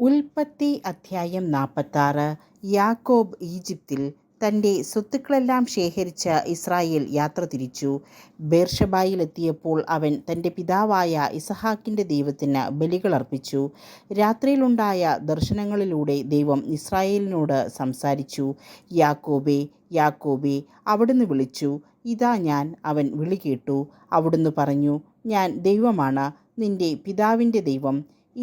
ഉൽപ്പത്തി അധ്യായം 46. യാക്കോബ് ഈജിപ്തിൽ തൻ്റെ സ്വത്തുക്കളെല്ലാം ശേഖരിച്ച് ഇസ്രായേൽ യാത്ര തിരിച്ചു. ബേർഷെബായിലെത്തിയപ്പോൾ അവൻ തൻ്റെ പിതാവായ ഇസഹാക്കിൻ്റെ ദൈവത്തിന് ബലികളർപ്പിച്ചു. രാത്രിയിലുണ്ടായ ദർശനങ്ങളിലൂടെ ദൈവം ഇസ്രായേലിനോട് സംസാരിച്ചു. യാക്കോബേ, യാക്കോബേ, അവിടുന്ന് വിളിച്ചു. ഇതാ ഞാൻ, അവൻ വിളി കേട്ടു. അവിടുന്ന് പറഞ്ഞു, ഞാൻ ദൈവമാണ്, നിൻ്റെ പിതാവിൻ്റെ ദൈവം.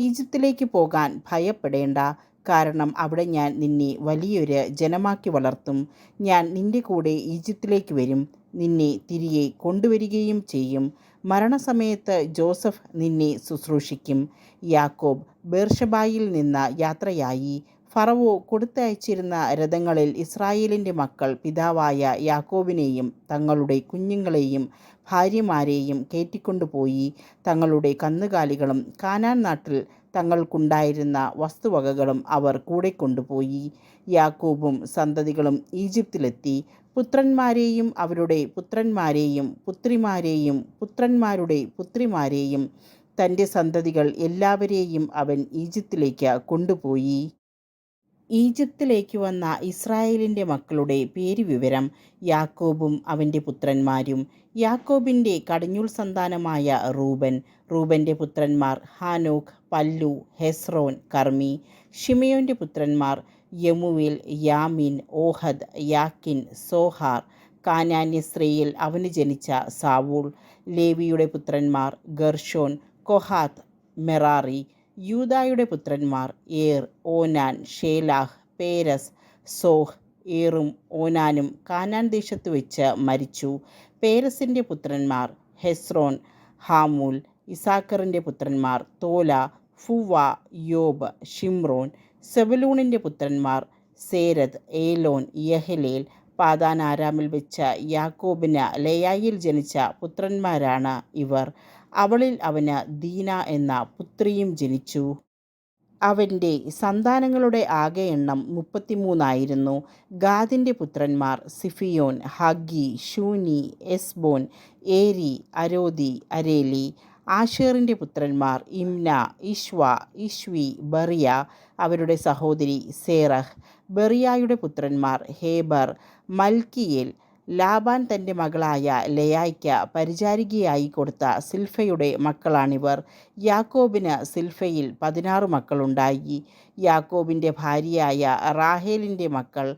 ഈജിപ്തിലേക്ക് പോകാൻ ഭയപ്പെടേണ്ട, കാരണം അവിടെ ഞാൻ നിന്നെ വലിയൊരു ജനമാക്കി വളർത്തും. ഞാൻ നിന്റെ കൂടെ ഈജിപ്തിലേക്ക് വരും, നിന്നെ തിരികെ കൊണ്ടുവരികയും ചെയ്യും. മരണസമയത്ത് ജോസഫ് നിന്നെ ശുശ്രൂഷിക്കും. യാക്കോബ് ബേർഷെബായിൽ നിന്ന് യാത്രയായി. ഫറവോ കൊടുത്തയച്ചിരുന്ന രഥങ്ങളിൽ ഇസ്രായേലിൻ്റെ മക്കൾ പിതാവായ യാക്കോബിനെയും തങ്ങളുടെ കുഞ്ഞുങ്ങളെയും ഭാര്യമാരെയും കയറ്റിക്കൊണ്ടുപോയി. തങ്ങളുടെ കന്നുകാലികളും കാനാൻ നാട്ടിൽ തങ്ങൾക്കുണ്ടായിരുന്ന വസ്തുവകകളും അവർ കൂടെ കൊണ്ടുപോയി. യാക്കോബും സന്തതികളും ഈജിപ്തിലെത്തി. പുത്രന്മാരെയും അവരുടെ പുത്രന്മാരെയും പുത്രിമാരെയും പുത്രന്മാരുടെ പുത്രിമാരെയും തൻ്റെ സന്തതികൾ എല്ലാവരെയും അവൻ ഈജിപ്തിലേക്ക് കൊണ്ടുപോയി. ഈജിപ്തിലേക്ക് വന്ന ഇസ്രായേലിൻ്റെ മക്കളുടെ പേരുവിവരം. യാക്കോബും അവൻ്റെ പുത്രന്മാരും. യാക്കോബിൻ്റെ കടിഞ്ഞൂൽ സന്താനമായ റൂബൻ. റൂബൻ്റെ പുത്രന്മാർ ഹാനോക്ക്, പല്ലു, ഹെസ്രോൻ, കർമ്മി. ഷിമയോൻ്റെ പുത്രന്മാർ യമുവേൽ, യാമിൻ, ഓഹദ്, യാക്കിൻ, സോഹാർ. കാനാന്യസ്ത്രീയിൽ അവന് ജനിച്ച സാവൂൾ. ലേവിയുടെ പുത്രന്മാർ ഗർഷോൻ, കൊഹാത്ത്, മെറാറി. യൂദായുടെ പുത്രന്മാർ ഏർ, ഓനാൻ, ഷേലാഹ്, പേരസ്, സോഹ്. ഏറും ഓനാനും കാനാൻ ദേശത്ത് വെച്ച് മരിച്ചു. പേരസിൻ്റെ പുത്രന്മാർ ഹെസ്രോൻ, ഹാമൂൽ. ഇസാക്കറിൻ്റെ പുത്രന്മാർ തോല, ഫുവ, യോബ്, ഷിമ്രോൻ. സെബലൂണിൻ്റെ പുത്രന്മാർ സേരദ്, ഏലോൻ, യഹലേൽ. പാദാൻ ആരാമിൽ വെച്ച് യാക്കോബിന് ലേയായിൽ ജനിച്ച പുത്രന്മാരാണ് ഇവർ. അവളിൽ അവന് ദീന എന്ന പുത്രിയും ജനിച്ചു. അവൻ്റെ സന്താനങ്ങളുടെ ആകെ എണ്ണം 33 ഗാദിൻ്റെ പുത്രന്മാർ സിഫിയോൻ, ഹഗ്ഗി, ഷൂനി, എസ്ബോൻ, ഏരി, അരോദി, അരേലി. ആശേറിൻ്റെ പുത്രന്മാർ ഇമ്ന, ഇഷ്വ, ഇഷ്വി, ബറിയ. അവരുടെ സഹോദരി സേറഹ്. ബറിയായുടെ പുത്രന്മാർ ഹേബർ, മൽക്കിയേൽ. ലാബാൻ തൻ്റെ മകളായ ലെയായ്ക്ക് പരിചാരികയായി കൊടുത്ത സിൽഫയുടെ മക്കളാണിവർ. യാക്കോബിന് സിൽഫയിൽ 16 മക്കളുണ്ടായി. യാക്കോബിൻ്റെ ഭാര്യയായ റാഹേലിൻ്റെ മക്കൾ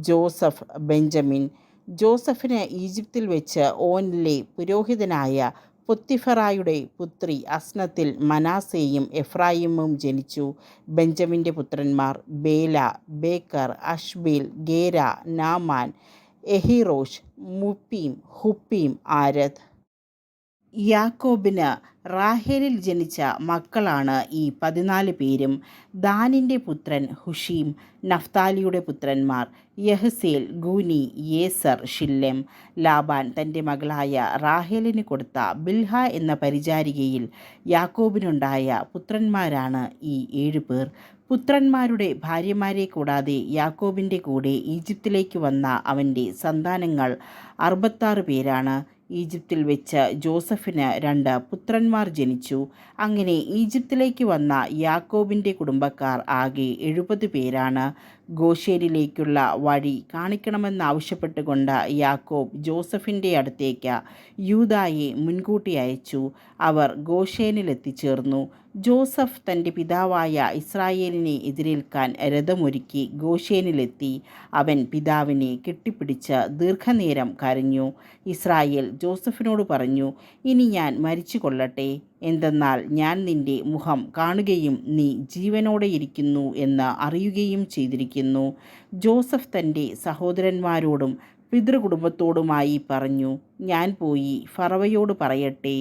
ജോസഫ്, ബെഞ്ചമിൻ. ജോസഫിന് ഈജിപ്തിൽ വെച്ച് ഓനിലെ പുരോഹിതനായ പൊത്തിഫറായുടെ പുത്രി അസ്നത്തിൽ മനാസേയും എഫ്രായിമും ജനിച്ചു. ബെഞ്ചമിൻ്റെ പുത്രന്മാർ ബേല, ബേക്കർ, അഷ്ബേൽ, ഗേര, നാമാൻ, എഹിറോഷ്, മുപ്പീം, ഹുപ്പീം, ആരദ്. യാക്കോബിന് റാഹേലിൽ ജനിച്ച മക്കളാണ് ഈ 14 പേരും. ദാനിൻ്റെ പുത്രൻ ഹുഷീം. നഫ്താലിയുടെ പുത്രന്മാർ യഹ്സേൽ, ഗൂനി, യേസർ, ഷില്ലെം. ലാബാൻ തൻ്റെ മകളായ റാഹേലിന് കൊടുത്ത ബിൽഹ എന്ന പരിചാരികയിൽ യാക്കോബിനുണ്ടായ പുത്രന്മാരാണ് ഈ 7 പേർ. പുത്രന്മാരുടെ ഭാര്യമാരെ കൂടാതെ യാക്കോബിൻ്റെ കൂടെ ഈജിപ്തിലേക്ക് വന്ന അവൻ്റെ സന്താനങ്ങൾ 66 പേരാണ്. ഈജിപ്തിൽ വെച്ച് ജോസഫിന് 2 പുത്രന്മാർ ജനിച്ചു. അങ്ങനെ ഈജിപ്തിലേക്ക് വന്ന യാക്കോബിൻ്റെ കുടുംബക്കാർ ആകെ 70 പേരാണ്. ഗോശേനിലേക്കുള്ള വഴി കാണിക്കണമെന്നാവശ്യപ്പെട്ടുകൊണ്ട് യാക്കോബ് ജോസഫിൻ്റെ അടുത്തേക്ക് യൂദായെ മുൻകൂട്ടി അയച്ചു. അവർ ഗോശേനിലെത്തിച്ചേർന്നു. ജോസഫ് തൻ്റെ പിതാവായ ഇസ്രായേലിനെ എതിരേൽക്കാൻ രഥമൊരുക്കി ഗോശേനിലെത്തി. അവൻ പിതാവിനെ കെട്ടിപ്പിടിച്ച് ദീർഘനേരം കരഞ്ഞു. ഇസ്രായേൽ ജോസഫിനോട് പറഞ്ഞു, ഇനി ഞാൻ മരിച്ചു കൊള്ളട്ടെ, എന്തെന്നാൽ ഞാൻ നിൻ്റെ മുഖം കാണുകയും നീ ജീവനോടെ ഇരിക്കുന്നു എന്ന് അറിയുകയും ചെയ്തിരിക്കുന്നു. ജോസഫ് തൻ്റെ സഹോദരന്മാരോടും പിതൃകുടുംബത്തോടുമായി പറഞ്ഞു, ഞാൻ പോയി ഫറവയോട് പറയട്ടെ.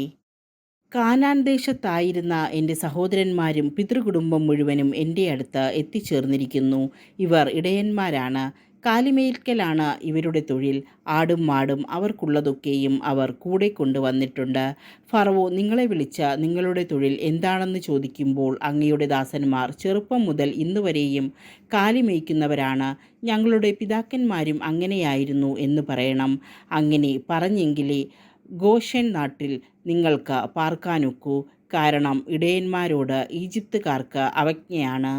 കാനാൻ ദേശത്തായിരുന്ന എൻ്റെ സഹോദരന്മാരും പിതൃകുടുംബം മുഴുവനും എൻ്റെ അടുത്ത് എത്തിച്ചേർന്നിരിക്കുന്നു. ഇവർ ഇടയന്മാരാണ്. കാലിമേൽക്കലാണ് ഇവരുടെ തൊഴിൽ. ആടും മാടും അവർക്കുള്ളതൊക്കെയും അവർ കൂടെ കൊണ്ടുവന്നിട്ടുണ്ട്. ഫറവോ നിങ്ങളെ വിളിച്ച് നിങ്ങളുടെ തൊഴിൽ എന്താണെന്ന് ചോദിക്കുമ്പോൾ അങ്ങയുടെ ദാസന്മാർ ചെറുപ്പം മുതൽ ഇന്നുവരെയും കാലിമേയ്ക്കുന്നവരാണ്, ഞങ്ങളുടെ പിതാക്കന്മാരും അങ്ങനെയായിരുന്നു എന്ന് പറയണം. അങ്ങനെ പറഞ്ഞെങ്കിലേ ഗോശെൻ നാട്ടിൽ നിങ്ങൾക്ക് പാർക്കാനൊക്കൂ, കാരണം ഇടയന്മാരോട് ഈജിപ്തുകാർക്ക് അവജ്ഞയാണ്.